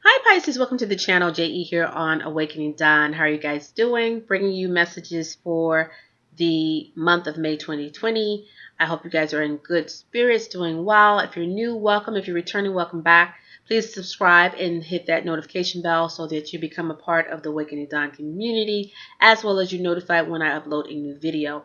Hi Pisces, welcome to the channel. JE here on Awakening Dawn. How are you guys doing? Bringing you messages for the month of May 2020. I hope you guys are in good spirits, doing well. If you're new, welcome. If you're returning, welcome back. Please subscribe and hit that notification bell so that you become a part of the Awakening Dawn community, as well as you're notified when I upload a new video.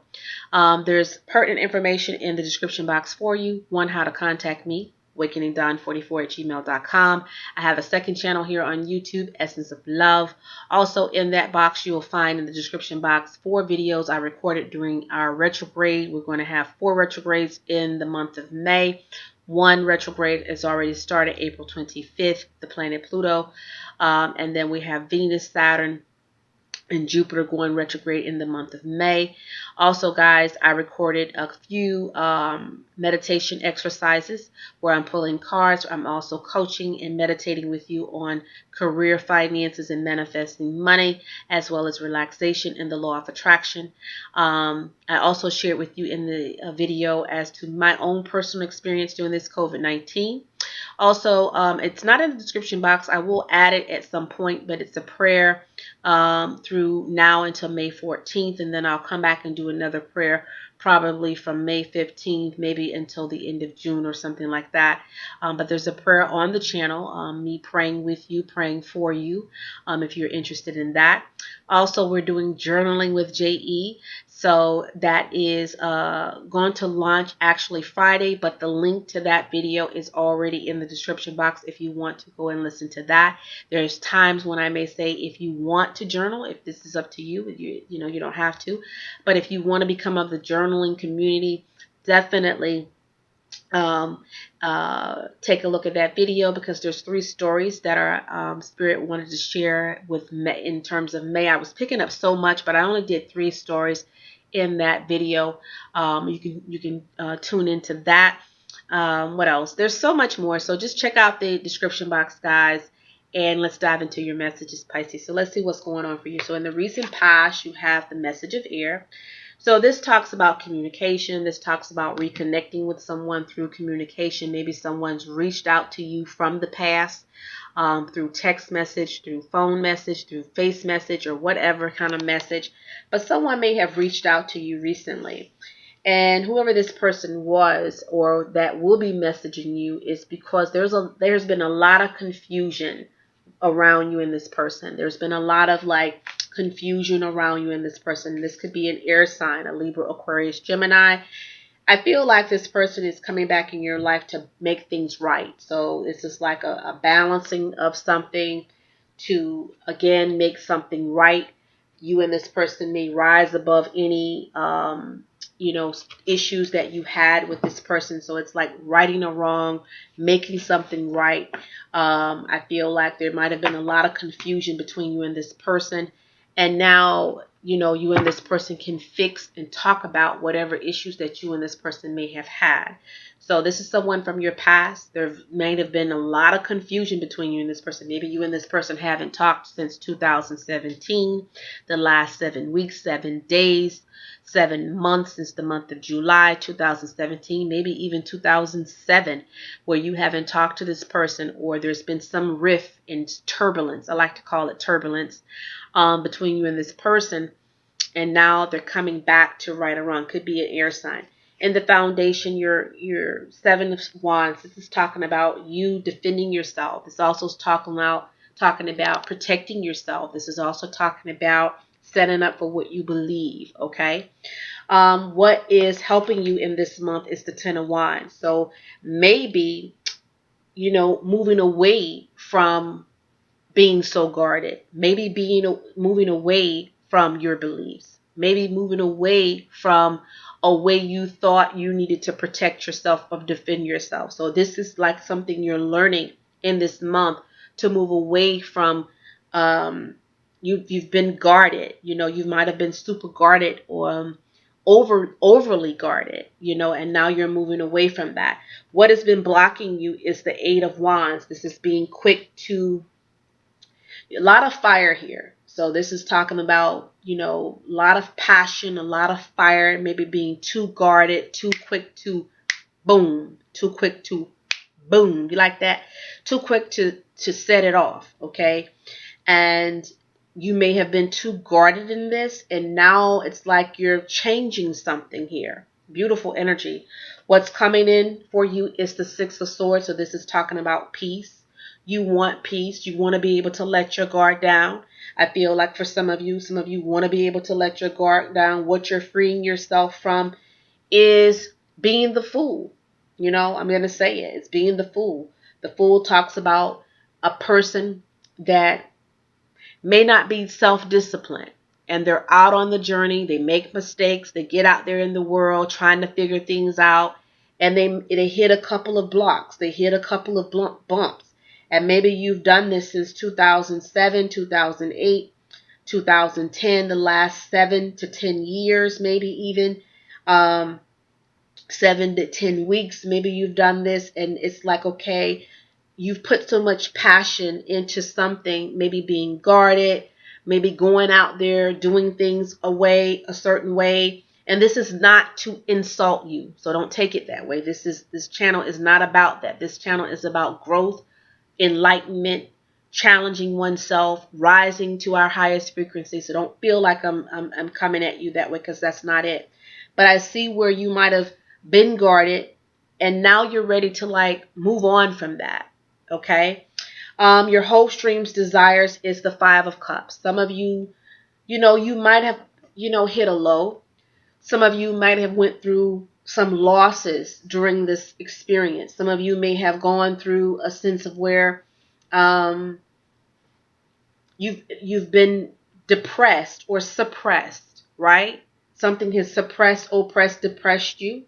There's pertinent information in the description box for you. One, how to contact me. awakeningdawn44@gmail.com. I have a second channel here on YouTube, Essence of Love. Also in that box, you will find in the description box 4 videos I recorded during our retrograde. We're going to have 4 retrogrades in the month of May. One retrograde has already started April 25th, the planet Pluto. And then we have Venus, Saturn, and Jupiter going retrograde in the month of May. Also, guys, I recorded a few meditation exercises where I'm pulling cards. I'm also coaching and meditating with you on career, finances, and manifesting money, as well as relaxation and the law of attraction. I also shared with you in the video as to my own personal experience during this COVID-19. Also, it's not in the description box. I will add it at some point, but it's a prayer through now until May 14th, and then I'll come back and do another prayer probably from May 15th, maybe until the end of June or something like that. But there's a prayer on the channel, me praying with you, praying for you, if you're interested in that. Also, we're doing journaling with JE. So that is going to launch actually Friday, but the link to that video is already in the description box if you want to go and listen to that. There's times when I may say if you want to journal, if this is up to you, you don't have to. But if you want to become of the journaling community, definitely take a look at that video, because there's 3 stories that are Spirit wanted to share with May. In terms of May, I was picking up so much, but I only did 3 stories in that video. You can tune into that. What else? There's so much more, so just check out the description box, guys, and let's dive into your messages, Pisces. So let's see what's going on for you. So in the recent past, you have the message of air. So this talks about communication. This talks about reconnecting with someone through communication. Maybe someone's reached out to you from the past through text message, through phone message, through face message, or whatever kind of message. But someone may have reached out to you recently. And whoever this person was or that will be messaging you is because there's been a lot of confusion around you and this person. There's been a lot of confusion around you and this person. This could be an air sign, a Libra, Aquarius, Gemini. I feel like this person is coming back in your life to make things right. So it's just like a balancing of something to, again, make something right. You and this person may rise above any, issues that you had with this person. So it's like righting a wrong, making something right. I feel like there might have been a lot of confusion between you and this person. And now, you and this person can fix and talk about whatever issues that you and this person may have had. So this is someone from your past. There may have been a lot of confusion between you and this person. Maybe you and this person haven't talked since 2017, the last 7 weeks, 7 days, 7 months since the month of July 2017, maybe even 2007, where you haven't talked to this person, or there's been some rift and turbulence. I like to call it turbulence between you and this person, and now they're coming back to right or wrong. Could be an air sign. In the foundation, your 7 of Wands. This is talking about you defending yourself. It's also talking about protecting yourself. This is also talking about setting up for what you believe. Okay. What is helping you in this month is the 10 of Wands. So maybe moving away from being so guarded, maybe moving away from your beliefs, maybe moving away from a way you thought you needed to protect yourself or defend yourself. So this is like something you're learning in this month, to move away from. You've been guarded. You might have been super guarded or overly guarded, and now you're moving away from that. What has been blocking you is the 8 of Wands. This is being quick to, a lot of fire here. So this is talking about, a lot of passion, a lot of fire, maybe being too guarded, too quick to boom, too quick to boom. You like that? Too quick to set it off, okay? And you may have been too guarded in this, and now it's like you're changing something here. Beautiful energy. What's coming in for you is the Six of Swords. So this is talking about peace. You want peace. You want to be able to let your guard down. I feel like for some of you want to be able to let your guard down. What you're freeing yourself from is being the fool. You know, I'm going to say it. It's being the fool. The fool talks about a person that may not be self-disciplined, and they're out on the journey. They make mistakes. They get out there in the world trying to figure things out, and they hit a couple of blocks. They hit a couple of bumps. And maybe you've done this since 2007, 2008, 2010, the last 7 to 10 years, maybe even 7 to 10 weeks. Maybe you've done this, and it's like, okay, you've put so much passion into something, maybe being guarded, maybe going out there doing things a certain way. And this is not to insult you, so don't take it that way. This channel is not about that. This channel is about growth, enlightenment, challenging oneself, rising to our highest frequency. So don't feel like I'm coming at you that way, because that's not it. But I see where you might have been guarded, and now you're ready to like move on from that. Okay. Your hopes, dreams, desires is the Five of Cups. Some of you, you might have, hit a low. Some of you might have went through some losses during this experience. Some of you may have gone through a sense of where you've been depressed or suppressed, right? Something has suppressed, oppressed, depressed you.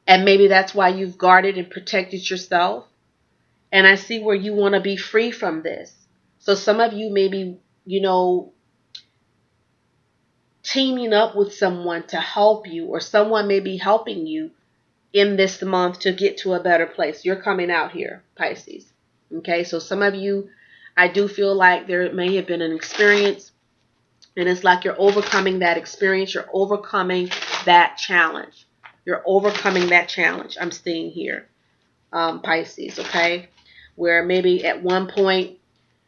And maybe that's why you've guarded and protected yourself. And I see where you want to be free from this. So some of you may be, teaming up with someone to help you, or someone may be helping you in this month to get to a better place. You're coming out here, Pisces. Okay, so some of you, I do feel like there may have been an experience, and it's like you're overcoming that experience. You're overcoming that challenge. You're overcoming that challenge I'm seeing here, Pisces, okay? Where maybe at one point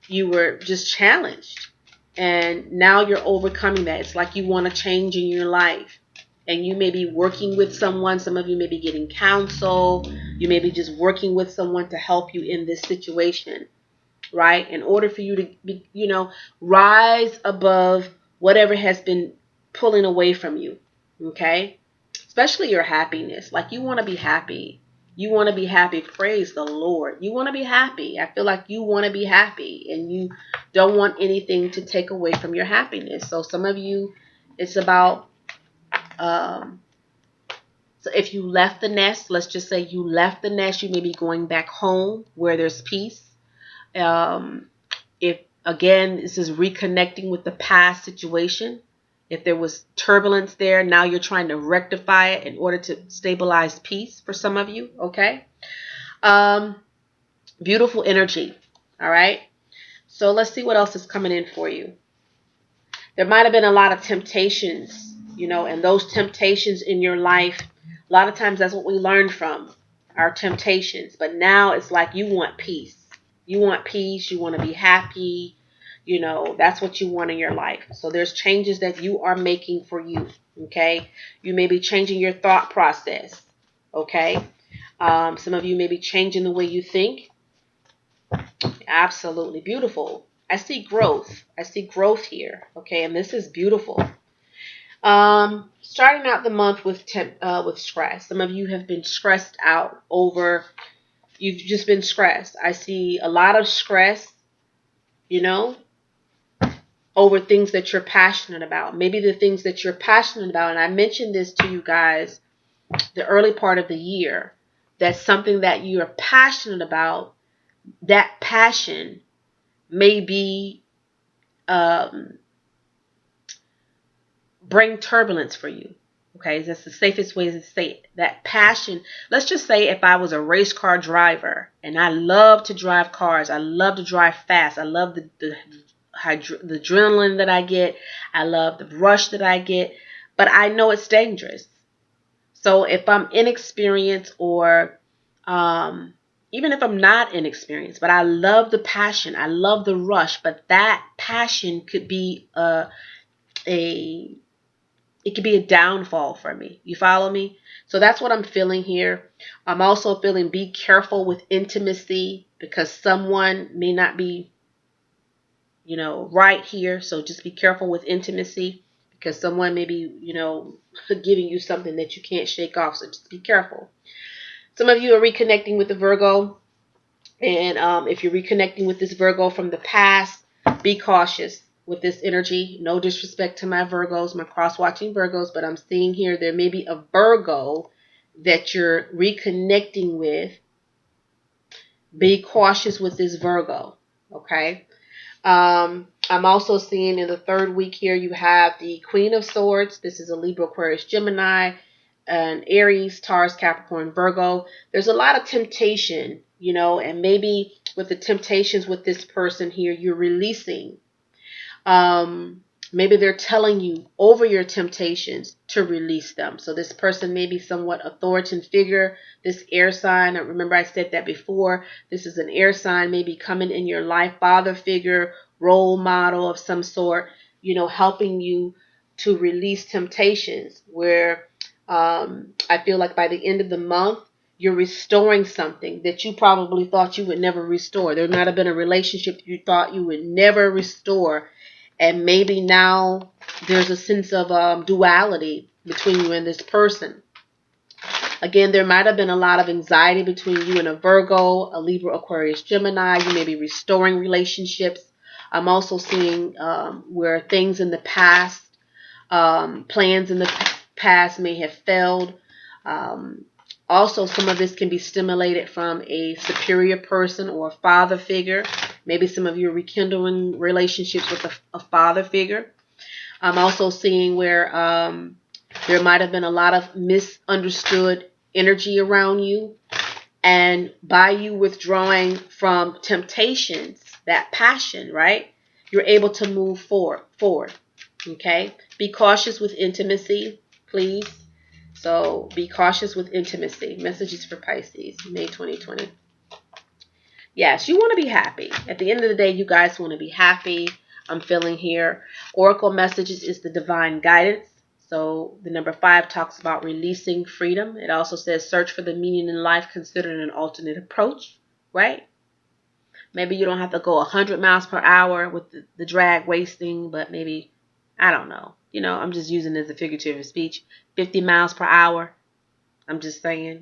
you were just challenged, and now you're overcoming that. It's like you want to change in your life, and you may be working with someone. Some of you may be getting counsel. You may be just working with someone to help you in this situation, right? In order for you to be, rise above whatever has been pulling away from you, okay? Especially your happiness. Like, you want to be happy. You want to be happy. Praise the Lord. You want to be happy. I feel like you want to be happy, and you don't want anything to take away from your happiness. So some of you, it's about, so if you left the nest, let's just say you left the nest, you may be going back home where there's peace. If, again, this is reconnecting with the past situation. If there was turbulence there, now you're trying to rectify it in order to stabilize peace for some of you, okay? Beautiful energy, all right? So let's see what else is coming in for you. There might have been a lot of temptations, and those temptations in your life, a lot of times that's what we learn from, our temptations. But now it's like you want peace. You want peace. You want to be happy. That's what you want in your life. So there's changes that you are making for you, okay? You may be changing your thought process, okay? Some of you may be changing the way you think. Absolutely beautiful. I see growth. I see growth here, okay? And this is beautiful. Starting out the month with stress. Some of you have been stressed out over, you've just been stressed. I see a lot of stress, over things that you're passionate about. Maybe the things that you're passionate about, and I mentioned this to you guys the early part of the year, that's something that you're passionate about. That passion may be bring turbulence for you. Okay, that's the safest way to say it. That passion. Let's just say if I was a race car driver and I love to drive cars, I love to drive fast, I love the adrenaline that I get, I love the rush that I get, but I know it's dangerous. So if I'm inexperienced or, even if I'm not inexperienced, but I love the passion. I love the rush, but that passion could be it could be a downfall for me. You follow me? So that's what I'm feeling here. I'm also feeling be careful with intimacy because someone may not be, right here. So just be careful with intimacy because someone may be, giving you something that you can't shake off. So just be careful. Some of you are reconnecting with the Virgo. And if you're reconnecting with this Virgo from the past, be cautious with this energy. No disrespect to my Virgos, my cross-watching Virgos, but I'm seeing here there may be a Virgo that you're reconnecting with. Be cautious with this Virgo, okay? I'm also seeing in the third week here you have the Queen of Swords. This is a Libra, Aquarius, Gemini, and Aries, Taurus, Capricorn, Virgo. There's a lot of temptation, and maybe with the temptations with this person here, you're releasing. Maybe they're telling you over your temptations to release them. So this person may be somewhat authoritative figure, this air sign. Remember I said that before. This is an air sign, maybe coming in your life, father figure, role model of some sort, helping you to release temptations where I feel like by the end of the month, you're restoring something that you probably thought you would never restore. There might have been a relationship you thought you would never restore. And maybe now there's a sense of duality between you and this person. Again, there might have been a lot of anxiety between you and a Virgo, a Libra, Aquarius, Gemini. You may be restoring relationships. I'm also seeing where things in the past, plans in the past may have failed. Also, some of this can be stimulated from a superior person or a father figure. Maybe some of you are rekindling relationships with a father figure. I'm also seeing where there might have been a lot of misunderstood energy around you. And by you withdrawing from temptations, that passion, right, you're able to move forward. Okay? Be cautious with intimacy, please. So be cautious with intimacy. Messages for Pisces, May 2020. Yes, you want to be happy. At the end of the day, you guys want to be happy. I'm feeling here. Oracle messages is the divine guidance. So the number 5 talks about releasing freedom. It also says search for the meaning in life, consider an alternate approach, right? Maybe you don't have to go 100 miles per hour with the drag wasting, but maybe, I don't know. I'm just using it as a figurative speech. 50 miles per hour. I'm just saying,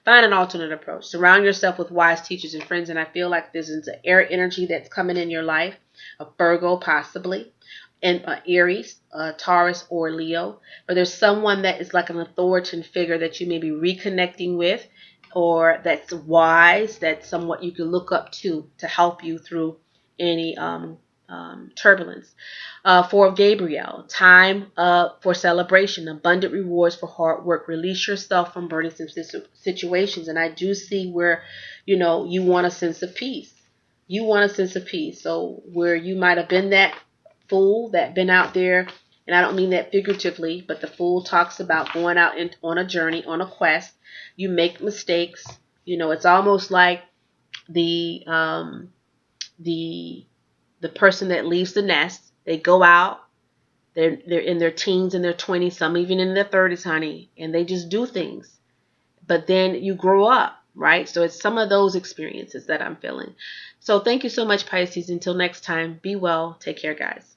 find an alternate approach. Surround yourself with wise teachers and friends. And I feel like this is an air energy that's coming in your life. A Virgo, possibly. And Aries, Taurus, or Leo. But there's someone that is like an authoritative figure that you may be reconnecting with. Or that's wise, that's somewhat you can look up to help you through any turbulence. For Gabriel, time for celebration, abundant rewards for hard work. Release yourself from burdensome situations. And I do see where, you want a sense of peace. You want a sense of peace. So where you might have been that fool that been out there, and I don't mean that figuratively, but the fool talks about going out on a journey, on a quest. You make mistakes. It's almost like the person that leaves the nest. They go out. They're in their teens and their 20s, some even in their 30s, honey, and they just do things. But then you grow up, right? So it's some of those experiences that I'm feeling. So thank you so much, Pisces. Until next time, be well. Take care, guys.